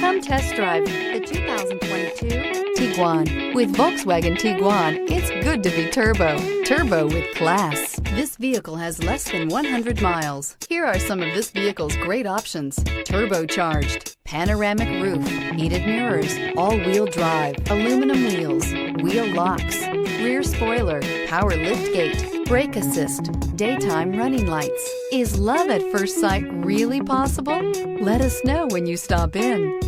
Come test drive the 2022 Tiguan. With Volkswagen Tiguan, it's good to be turbo. Turbo with class. This vehicle has less than 100 miles. Here are some of this vehicle's great options: turbocharged, panoramic roof, heated mirrors, all-wheel drive, aluminum wheels, wheel locks, rear spoiler, power liftgate, brake assist, daytime running lights. Is love at first sight really possible? Let us know when you stop in.